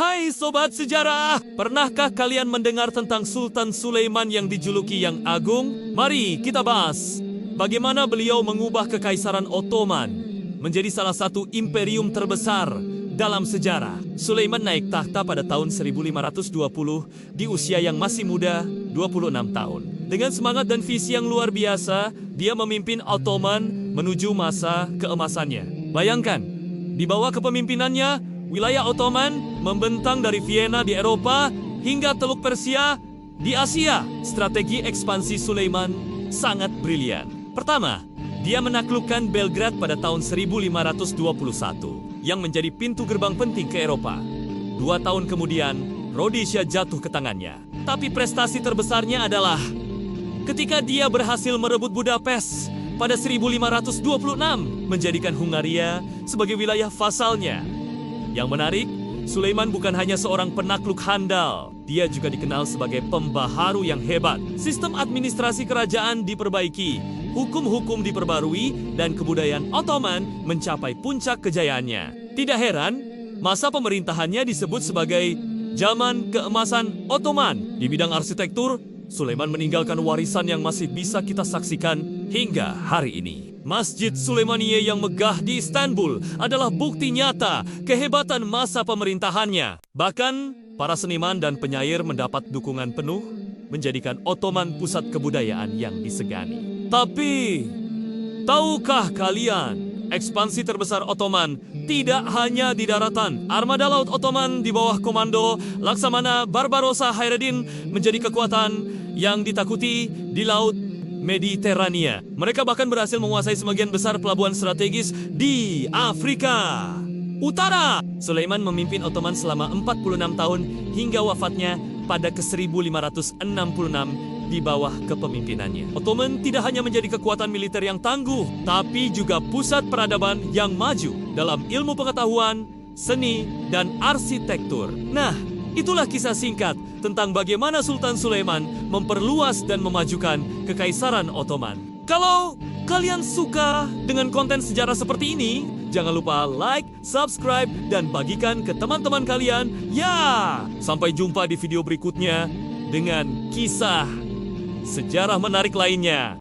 Hai Sobat Sejarah, pernahkah kalian mendengar tentang Sultan Sulaiman yang dijuluki Yang Agung? Mari kita bahas bagaimana beliau mengubah Kekaisaran Ottoman menjadi salah satu imperium terbesar dalam sejarah. Sulaiman naik tahta pada tahun 1520 di usia yang masih muda, 26 tahun. Dengan semangat dan visi yang luar biasa, dia memimpin Ottoman menuju masa keemasannya. Bayangkan, di bawah kepemimpinannya, wilayah Ottoman membentang dari Vienna di Eropa hingga Teluk Persia di Asia. Strategi ekspansi Sulaiman sangat brilian. Pertama, dia menaklukkan Belgrade pada tahun 1521 yang menjadi pintu gerbang penting ke Eropa. 2 tahun kemudian, Rhodesia jatuh ke tangannya. Tapi prestasi terbesarnya adalah ketika dia berhasil merebut Budapest pada 1526, menjadikan Hungaria sebagai wilayah vasalnya. Yang menarik, Sulaiman bukan hanya seorang penakluk handal, dia juga dikenal sebagai pembaharu yang hebat. Sistem administrasi kerajaan diperbaiki, hukum-hukum diperbarui, dan kebudayaan Ottoman mencapai puncak kejayaannya. Tidak heran, masa pemerintahannya disebut sebagai zaman keemasan Ottoman. Di bidang arsitektur, Sulaiman meninggalkan warisan yang masih bisa kita saksikan hingga hari ini. Masjid Suleimaniye yang megah di Istanbul adalah bukti nyata kehebatan masa pemerintahannya. Bahkan, para seniman dan penyair mendapat dukungan penuh, menjadikan Ottoman pusat kebudayaan yang disegani. Tapi, tahukah kalian, ekspansi terbesar Ottoman tidak hanya di daratan. Armada Laut Ottoman di bawah komando Laksamana Barbarossa Hayreddin menjadi kekuatan yang ditakuti di Laut Mediterania. Mereka bahkan berhasil menguasai sebagian besar pelabuhan strategis di Afrika Utara. Sulaiman memimpin Ottoman selama 46 tahun hingga wafatnya pada ke-1566 di bawah kepemimpinannya. Ottoman tidak hanya menjadi kekuatan militer yang tangguh, tapi juga pusat peradaban yang maju dalam ilmu pengetahuan, seni, dan arsitektur. Nah, itulah kisah singkat tentang bagaimana Sultan Sulaiman memperluas dan memajukan Kekaisaran Ottoman. Kalau kalian suka dengan konten sejarah seperti ini, jangan lupa like, subscribe, dan bagikan ke teman-teman kalian. Ya, sampai jumpa di video berikutnya dengan kisah sejarah menarik lainnya.